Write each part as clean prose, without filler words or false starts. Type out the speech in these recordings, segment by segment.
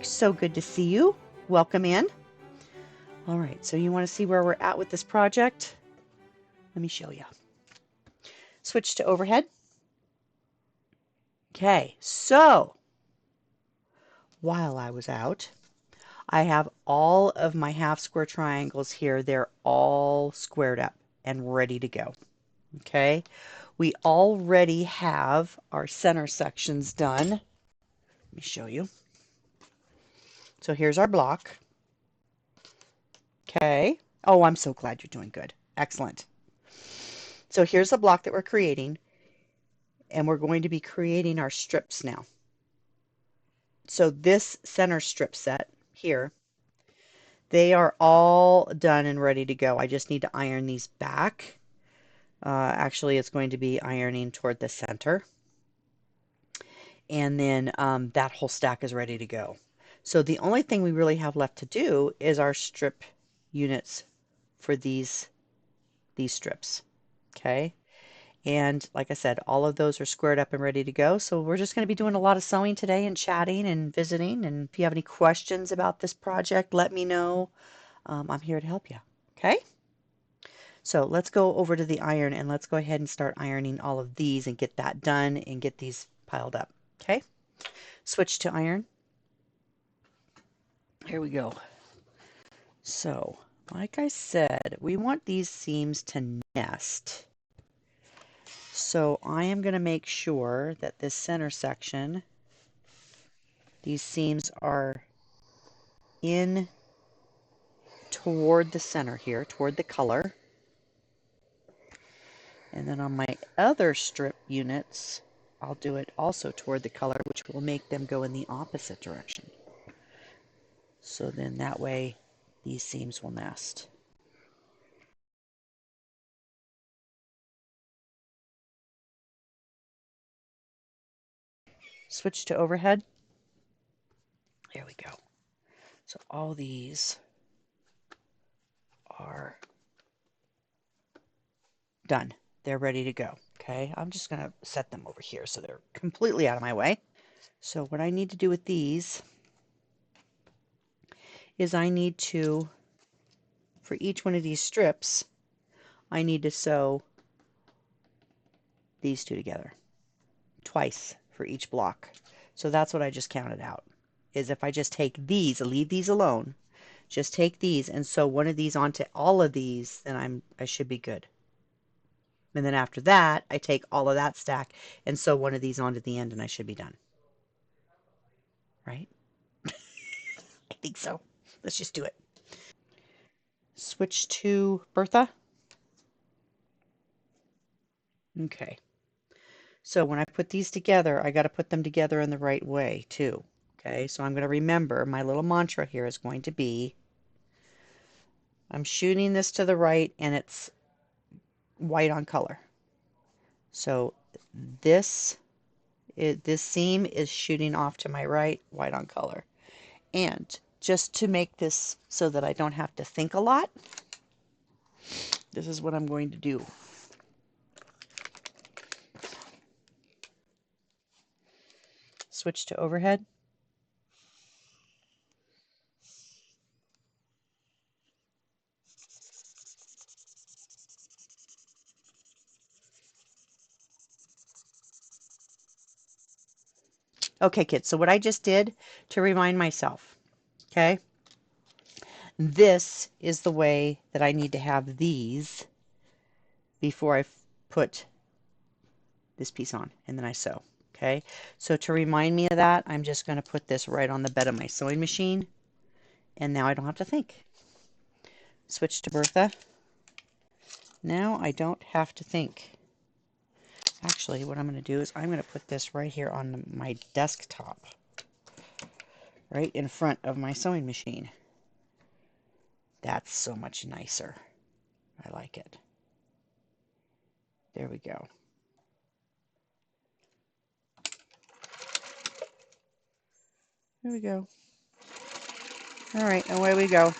So good to see you. Welcome in. All right, so you want to see where we're at with this project? Let me show you. Switch to overhead. Okay, so while I was out, I have all of my half square triangles here. They're all squared up and ready to go. Okay, we already have our center sections done. Let me show you. So here's our block. Okay. Oh, I'm so glad you're doing good. Excellent. So here's the block that we're creating, and we're going to be creating our strips now. So this center strip set here, they are all done and ready to go. I just need to iron these back. Actually, it's going to be ironing toward the center. And then that whole stack is ready to go. So the only thing we really have left to do is our strip units for these strips. Okay. And like I said, all of those are squared up and ready to go. So we're just going to be doing a lot of sewing today and chatting and visiting. And if you have any questions about this project, let me know. I'm here to help you. Okay? So let's go over to the iron and let's go ahead and start ironing all of these and get that done and get these piled up. Okay? Switch to iron. Here we go. So, like I said, we want these seams to nest. So I am going to make sure that this center section, these seams are in toward the center here, toward the color. And then on my other strip units, I'll do it also toward the color, which will make them go in the opposite direction. So then that way these seams will nest. Switch to overhead. There we go. So all these are done. They're ready to go. Okay, I'm just going to set them over here so they're completely out of my way. So what I need to do with these is I need to, for each one of these strips, I need to sew these two together twice for each block. So that's what I just counted out, is if I just take these, leave these alone, just take these and sew one of these onto all of these, then I should be good. And then after that, I take all of that stack and sew one of these onto the end and I should be done. Right? I think so. Let's just do it. Switch to Bertha. Okay. So when I put these together, I got to put them together in the right way too. Okay, so I'm going to remember my little mantra here is going to be, I'm shooting this to the right and it's white on color. So this seam is shooting off to my right, white on color. And just to make this so that I don't have to think a lot, this is what I'm going to do. Switch to overhead. Okay, kids, so what I just did to remind myself, okay, this is the way that I need to have these before I put this piece on, and then I sew. Okay, so to remind me of that, I'm just going to put this right on the bed of my sewing machine, and now I don't have to think. Switch to Bertha. Now I don't have to think. Actually, what I'm going to do is I'm going to put this right here on my desktop, right in front of my sewing machine. That's so much nicer. I like it. There we go. There we go. All right, away we go.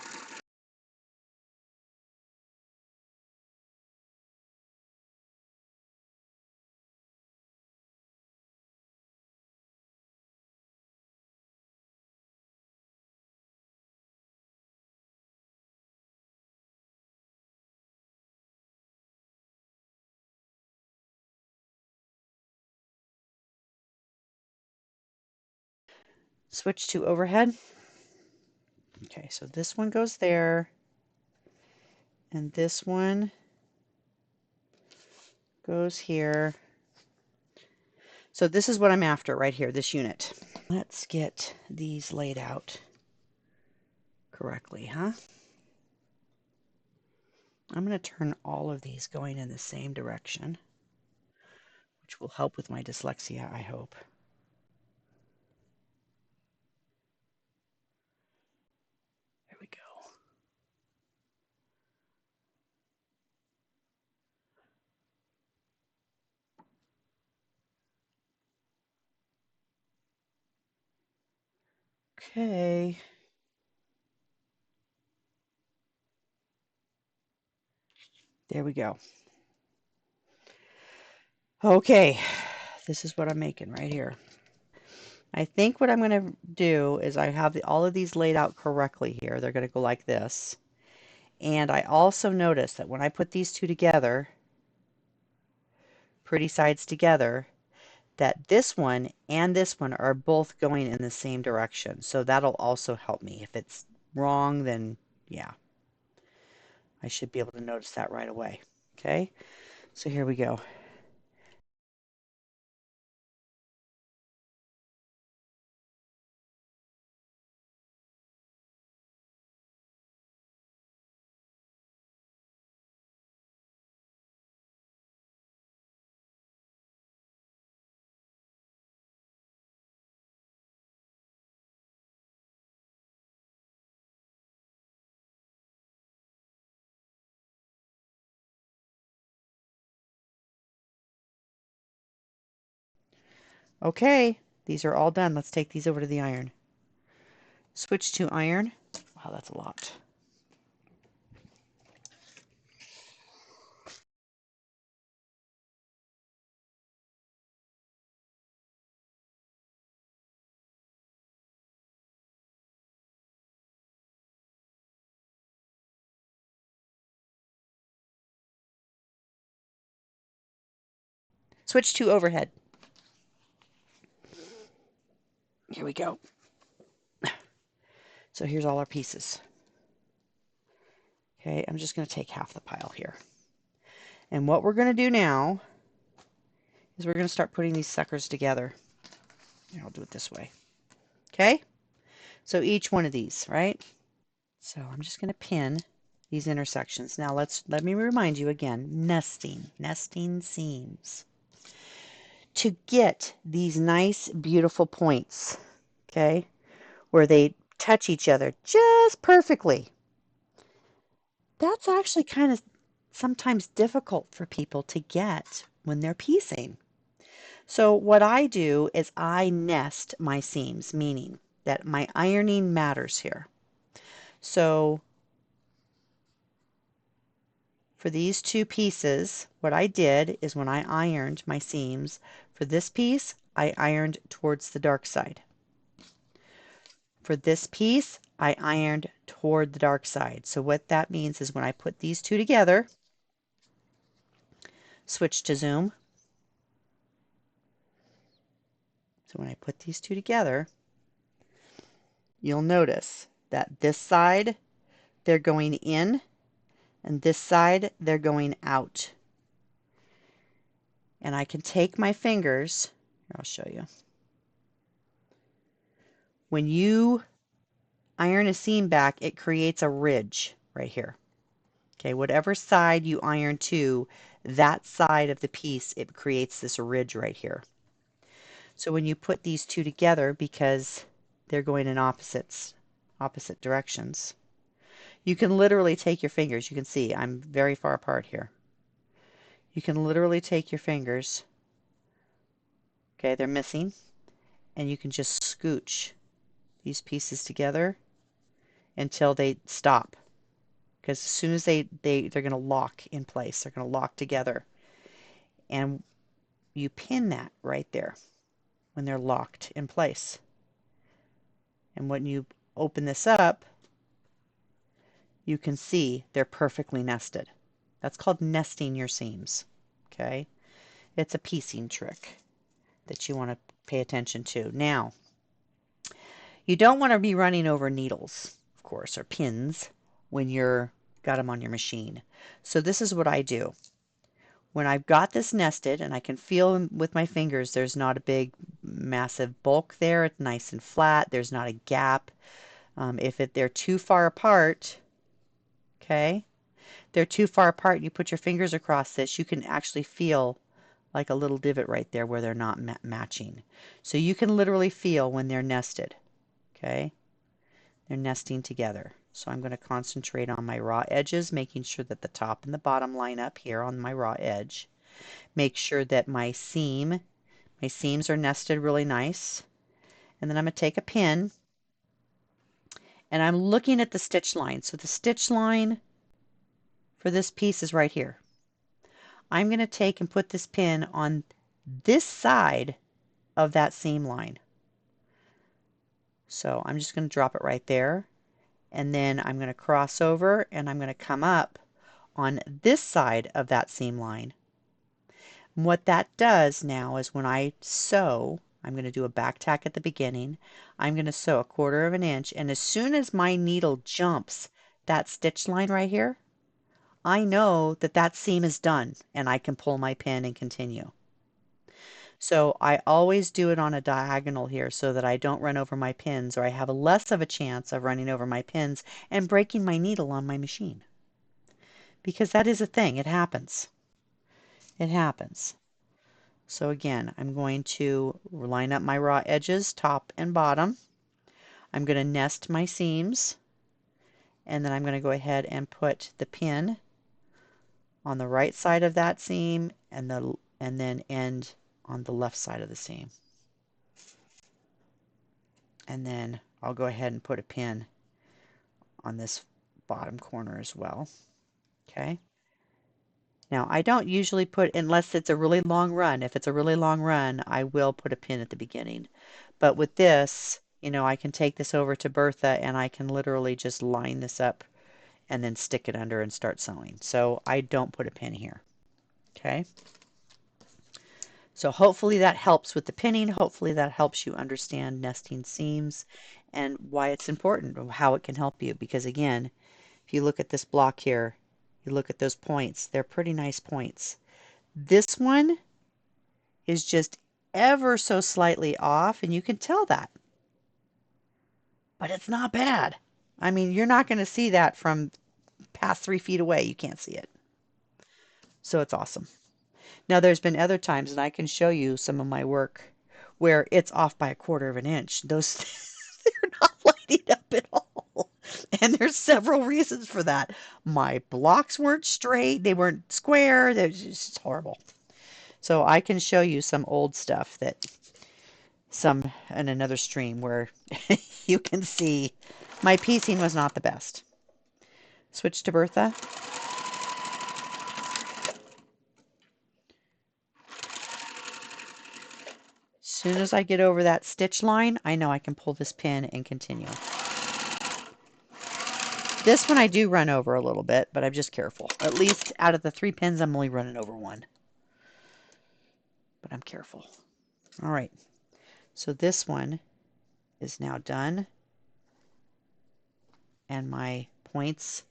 Switch to overhead. Okay, so this one goes there, and this one goes here. So this is what I'm after right here, this unit. Let's get these laid out correctly, huh? I'm going to turn all of these going in the same direction, which will help with my dyslexia, I hope. There we go. Okay. There we go. Okay, this is what I'm making right here. I think what I'm going to do is I have all of these laid out correctly here. They're going to go like this. And I also notice that when I put these two together, pretty sides together, that this one and this one are both going in the same direction. So that'll also help me. If it's wrong, then yeah, I should be able to notice that right away. Okay, so here we go. Okay, these are all done. Let's take these over to the iron. Switch to iron. Wow, that's a lot. Switch to overhead. Here we go. So here's all our pieces. Okay, I'm just going to take half the pile here. And what we're going to do now is we're going to start putting these suckers together. Here, I'll do it this way. Okay? So each one of these, right? So I'm just going to pin these intersections. Now let me remind you again, nesting seams. To get these nice, beautiful points, okay, where they touch each other just perfectly, that's actually kind of sometimes difficult for people to get when they're piecing. So what I do is I nest my seams, meaning that my ironing matters here. So for these two pieces, what I did is when I ironed my seams, for this piece, I ironed towards the dark side. For this piece, I ironed toward the dark side. So what that means is when I put these two together, switch to zoom. So when I put these two together, you'll notice that this side, they're going in, and this side, they're going out. And I can take my fingers, here, I'll show you. When you iron a seam back, it creates a ridge right here. Okay, whatever side you iron to, that side of the piece, it creates this ridge right here. So when you put these two together, because they're going in opposite directions, you can literally take your fingers. You can see I'm very far apart here. You can literally take your fingers, okay, they're missing, and you can just scooch these pieces together until they stop. Because as soon as they're going to lock in place, they're going to lock together. And you pin that right there when they're locked in place. And when you open this up, you can see they're perfectly nested. That's called nesting your seams. Okay? It's a piecing trick that you want to pay attention to. Now, You don't want to be running over needles, of course, or pins when you're got them on your machine. So this is what I do. When I've got this nested and I can feel with my fingers there's not a big massive bulk there, it's nice and flat, there's not a gap. If they're too far apart, okay, they're too far apart, you put your fingers across this, you can actually feel like a little divot right there where they're not matching. So you can literally feel when they're nested, okay? They're nesting together. So I'm going to concentrate on my raw edges, making sure that the top and the bottom line up here on my raw edge. Make sure that my seams are nested really nice. And then I'm going to take a pin and I'm looking at the stitch line. So the stitch line for this piece is right here. I'm going to take and put this pin on this side of that seam line. So I'm just going to drop it right there. And then I'm going to cross over and I'm going to come up on this side of that seam line. And what that does now is when I sew, I'm going to do a back tack at the beginning. I'm going to sew 1/4 of an inch, and as soon as my needle jumps that stitch line right here, I know that that seam is done and I can pull my pin and continue. So I always do it on a diagonal here so that I don't run over my pins, or I have less of a chance of running over my pins and breaking my needle on my machine. Because that is a thing, it happens. It happens. So again, I'm going to line up my raw edges, top and bottom. I'm going to nest my seams, and then I'm going to go ahead and put the pin on the right side of that seam and then end on the left side of the seam. And then I'll go ahead and put a pin on this bottom corner as well. Okay. Now I don't usually put, unless it's a really long run. If it's a really long run, I will put a pin at the beginning. But with this, you know, I can take this over to Bertha and I can literally just line this up and then stick it under and start sewing. So I don't put a pin here. Okay. So hopefully that helps with the pinning. Hopefully that helps you understand nesting seams and why it's important, or how it can help you. Because again, if you look at this block here, you look at those points, they're pretty nice points. This one is just ever so slightly off, and you can tell that. But it's not bad. I mean, you're not going to see that from past 3 feet away. You can't see it. So it's awesome. Now, there's been other times, and I can show you some of my work where it's off by 1/4 of an inch. Those, they're not lining up at all. And there's several reasons for that. My blocks weren't straight. They weren't square. They're just horrible. So I can show you some old stuff that some in another stream where you can see my piecing was not the best. Switch to Bertha. As soon as I get over that stitch line, I know I can pull this pin and continue. This one I do run over a little bit, but I'm just careful. At least out of the 3 pins, I'm only running over 1. But I'm careful. All right. So this one is now done. And my points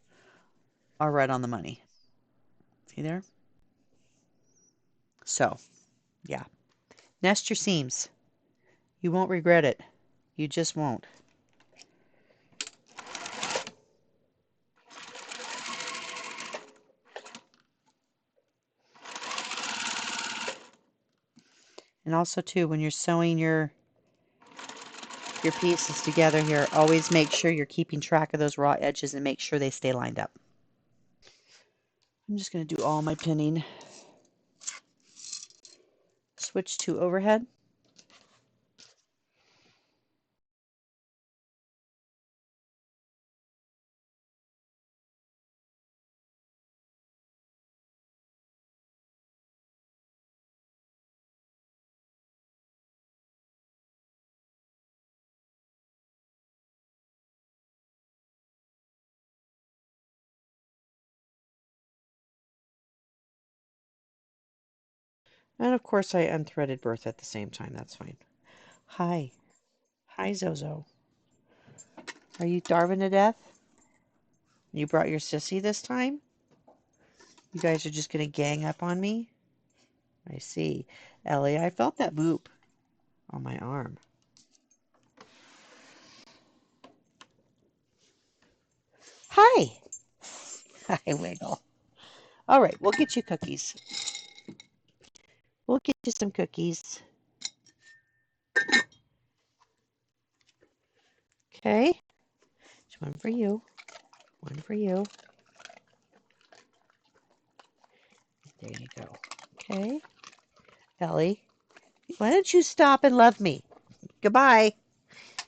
are right on the money. See there? So, yeah. Nest your seams. You won't regret it. You just won't. And also too, when you're sewing your pieces together here, always make sure you're keeping track of those raw edges and make sure they stay lined up. I'm just going to do all my pinning. Switch to overhead. And of course I unthreaded Bertha at the same time. That's fine. Hi. Hi, Zozo. Are you starving to death? You brought your sissy this time? You guys are just going to gang up on me? I see. Ellie, I felt that boop on my arm. Hi. Hi, Wiggle. All right, we'll get you cookies. We'll get you some cookies. Okay. There's one for you. One for you. There you go. Okay. Ellie, why don't you stop and love me? Goodbye.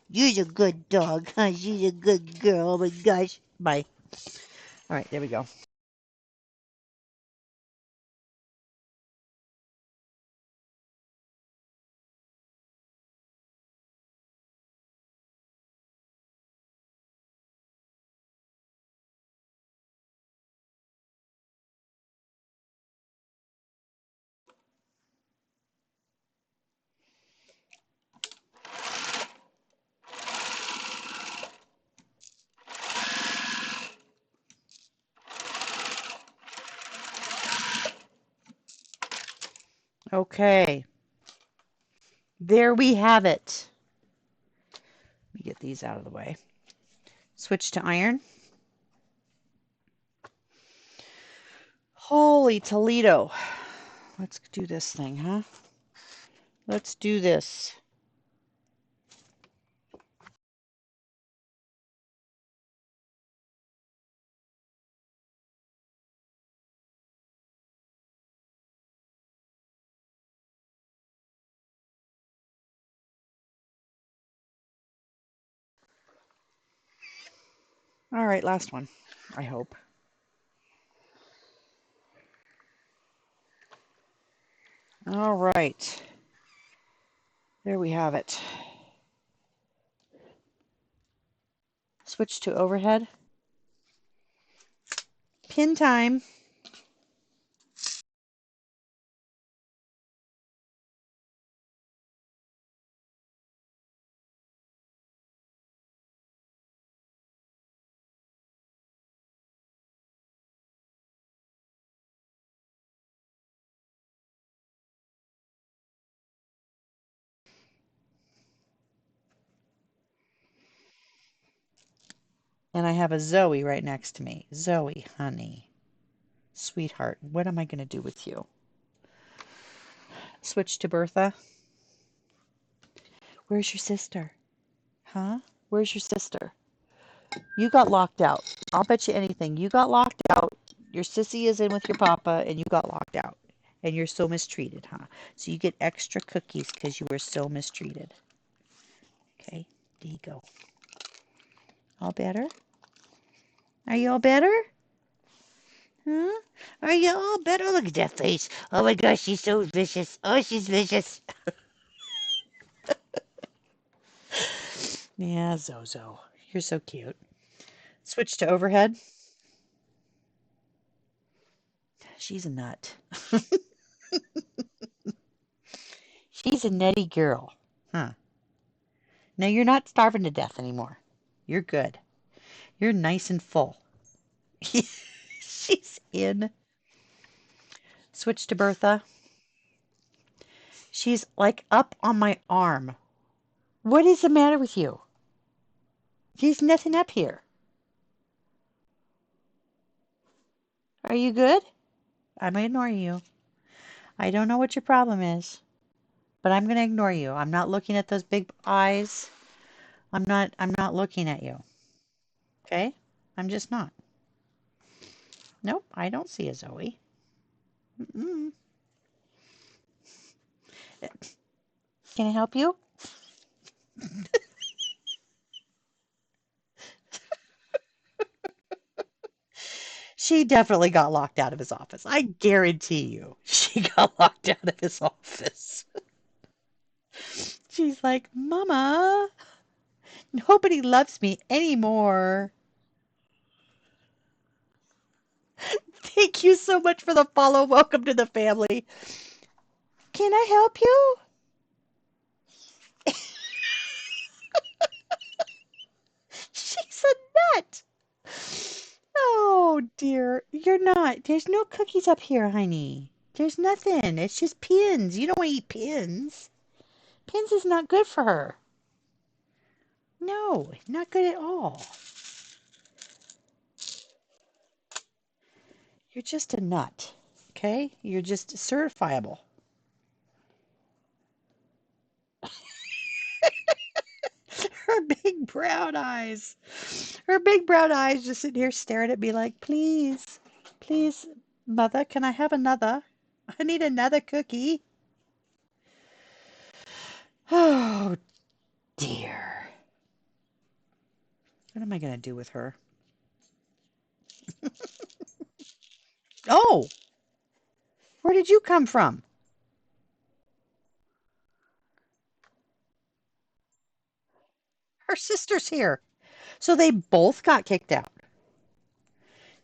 You're a good dog, huh? She's a good girl. Oh my gosh. Bye. All right, there we go. Okay. There we have it. Let me get these out of the way. Switch to iron. Holy Toledo. Let's do this thing, huh? Let's do this. All right, last one, I hope. All right. There we have it. Switch to overhead. Pin time. And I have a Zoe right next to me. Zoe, honey. Sweetheart, what am I going to do with you? Switch to Bertha. Where's your sister? Huh? Where's your sister? You got locked out. I'll bet you anything. You got locked out. Your sissy is in with your papa, and you got locked out. And you're so mistreated, huh? So you get extra cookies because you were so mistreated. Okay, there you go. All better? Are you all better? Huh? Are you all better? Look at that face. Oh my gosh, she's so vicious. Oh, she's vicious. Yeah, Zozo. You're so cute. Switch to overhead. She's a nut. She's a nutty girl. Huh. Now you're not starving to death anymore. You're good. You're nice and full. She's in. Switch to Bertha. She's like up on my arm. What is the matter with you? There's nothing up here. Are you good? I'm ignoring you. I don't know what your problem is, but I'm going to ignore you. I'm not looking at those big eyes. I'm not looking at you. Okay? I'm just not. Nope, I don't see a Zoe. Mm-mm. Can I help you? She definitely got locked out of his office. I guarantee you. She got locked out of his office. She's like, Mama, nobody loves me anymore. Thank you so much for the follow. Welcome to the family. Can I help you? dear. You're not. There's no cookies up here, honey. There's nothing. It's just pins. You don't want to eat pins. Pins is not good for her. No, not good at all. You're just a nut. Okay? You're just certifiable. Her big brown eyes. Her big brown eyes just sitting here staring at me like, please, please, mother, can I have another? I need another cookie. Oh, dear. What am I going to do with her? Oh, where did you come from? Her sister's here. So they both got kicked out.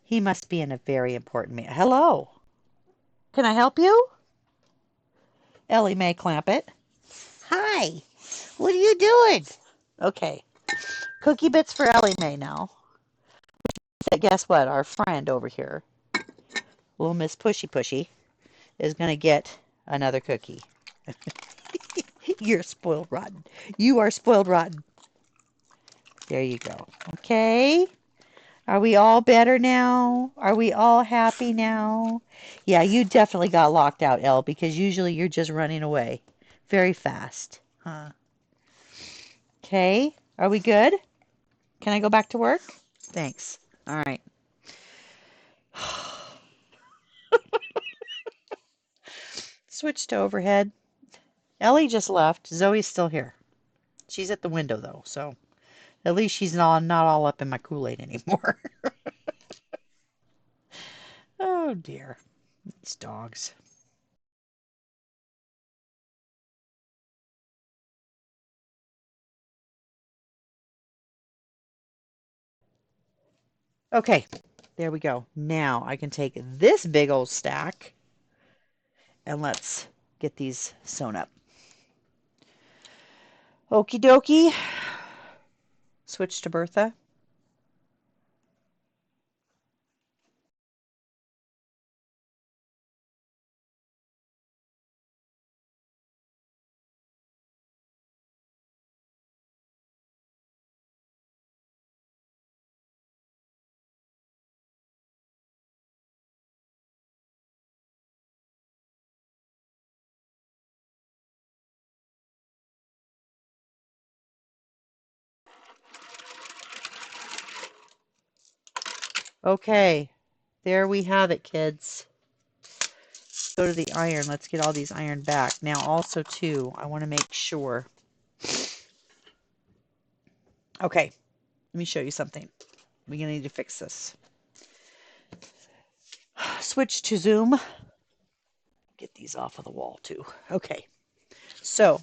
He must be in a very important meeting. Hello. Can I help you? Ellie Mae Clampett. Hi. What are you doing? Okay. Cookie bits for Ellie Mae now. Guess what? Our friend over here, little Miss Pushy Pushy, is going to get another cookie. You're spoiled rotten. You are spoiled rotten. There you go. Okay. Are we all better now? Are we all happy now? Yeah, you definitely got locked out, Elle, because usually you're just running away very fast. Huh. Okay. Are we good? Can I go back to work? Thanks. All right. Switch to overhead. Ellie just left. Zoe's still here. She's at the window, though, so at least she's not all up in my Kool-Aid anymore. Oh, dear. These dogs. Okay, there we go. Now I can take this big old stack and let's get these sewn up. Okie dokie. Switch to Bertha. Okay, there we have it, kids. Go to the iron. Let's get all these ironed back. Now also too, I want to make sure. Okay, let me show you something. We're going to need to fix this. Switch to zoom. Get these off of the wall too. Okay, so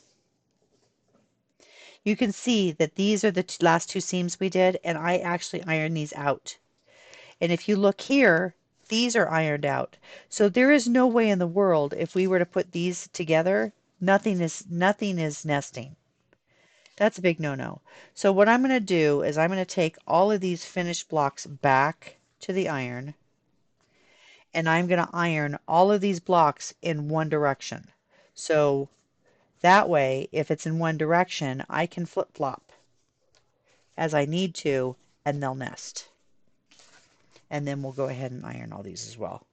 you can see that these are the last two seams we did, and I actually ironed these out. And if you look here, these are ironed out. So there is no way in the world, if we were to put these together, nothing is nesting. That's a big no-no. So what I'm going to do is I'm going to take all of these finished blocks back to the iron, and I'm going to iron all of these blocks in one direction. So that way, if it's in one direction, I can flip-flop as I need to, and they'll nest. And then we'll go ahead and iron all these as well.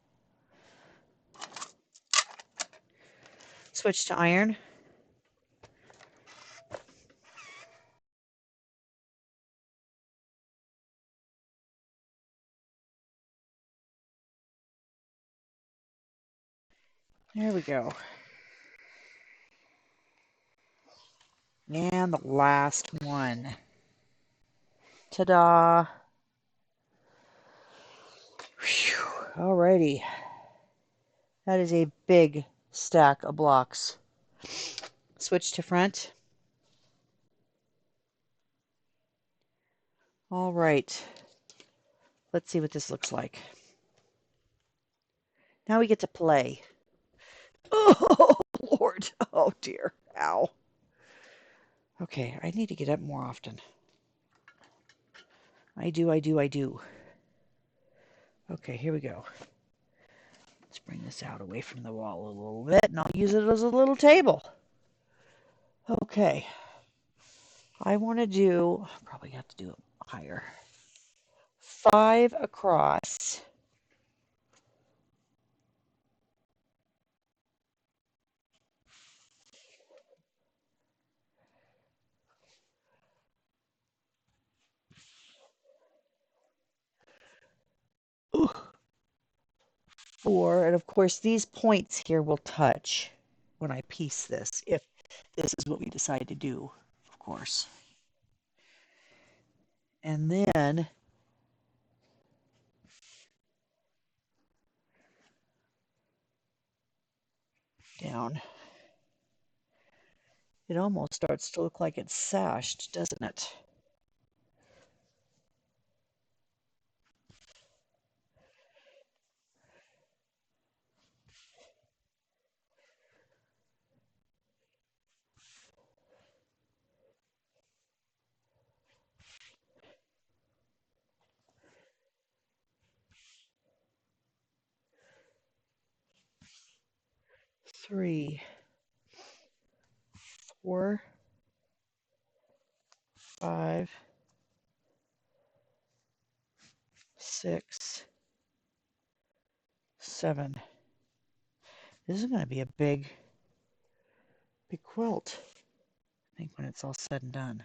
Switch to iron. There we go. And the last one. Ta-da! Alrighty. That is a big stack of blocks. Switch to front. All right. Let's see what this looks like. Now we get to play. Oh, Lord. Oh, dear. Ow. Okay, I need to get up more often. I do. Okay, here we go. Let's bring this out away from the wall a little bit, and I'll use it as a little table. Okay. I want to do, probably have to do it higher. 5 across. Ooh. 4, and of course these points here will touch when I piece this, if this is what we decide to do, of course. And then down. It almost starts to look like it's sashed, doesn't it? Three, 4, 5, 6, 7. This is going to be a big quilt, I think, when it's all said and done.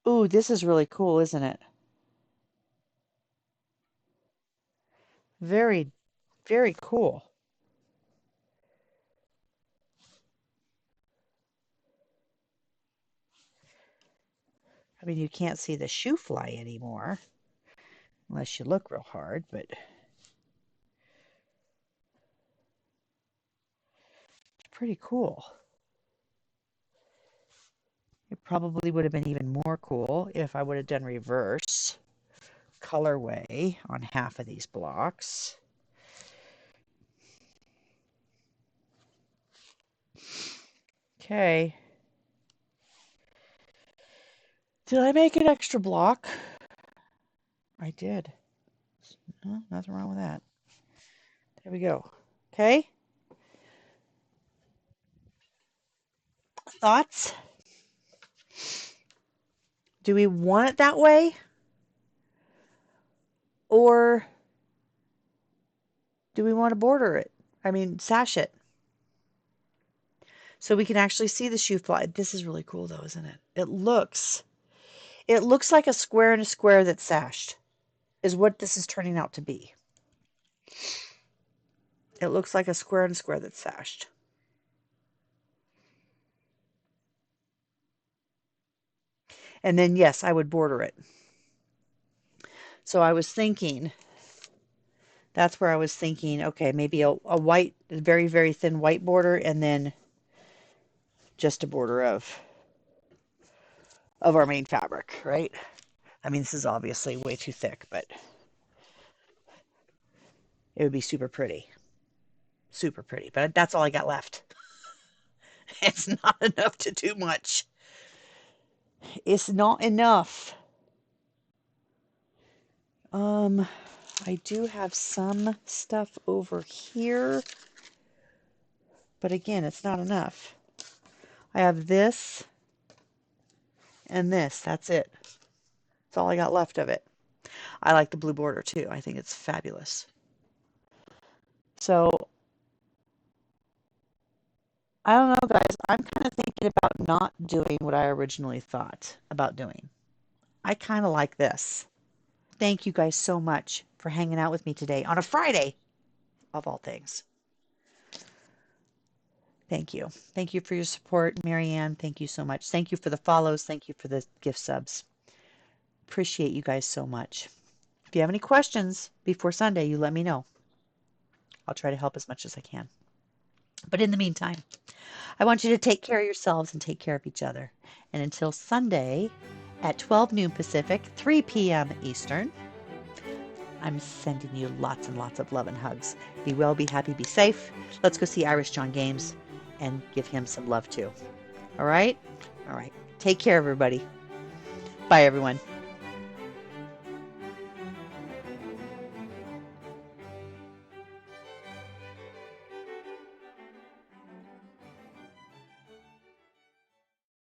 Ooh, this is really cool, isn't it? Very, very cool. I mean, you can't see the shoo fly anymore unless you look real hard, but it's pretty cool. It probably would have been even more cool if I would have done reverse colorway on half of these blocks. Okay. Did I make an extra block? I did. No, nothing wrong with that. There we go. Okay. Thoughts? Do we want it that way? Or do we want to border it? I mean, sash it. So we can actually see the shoo fly. This is really cool though, isn't it? It looks like a square and a square that's sashed, is what this is turning out to be. It looks like a square and a square that's sashed. And then, yes, I would border it. So I was thinking, that's where I was thinking, okay, maybe a white, very, very thin white border, and then just a border of our main fabric, right? I mean, this is obviously way too thick, but it would be super pretty. Super pretty. But that's all I got left. It's not enough to do much. It's not enough. Um, I do have some stuff over here, but again, it's not enough. I have this and this. That's it. That's all I got left of it. I like the blue border too. I think it's fabulous. So, I don't know, guys. I'm kind of thinking about not doing what I originally thought about doing. I kind of like this. Thank you guys so much for hanging out with me today on a Friday, of all things. Thank you. Thank you for your support, Marianne. Thank you so much. Thank you for the follows. Thank you for the gift subs. Appreciate you guys so much. If you have any questions before Sunday, you let me know. I'll try to help as much as I can. But in the meantime, I want you to take care of yourselves and take care of each other. And until Sunday, at 12 noon Pacific, 3 p.m. Eastern. I'm sending you lots and lots of love and hugs. Be well, be happy, be safe. Let's go see Irish John Games and give him some love too. All right? All right. Take care, everybody. Bye, everyone.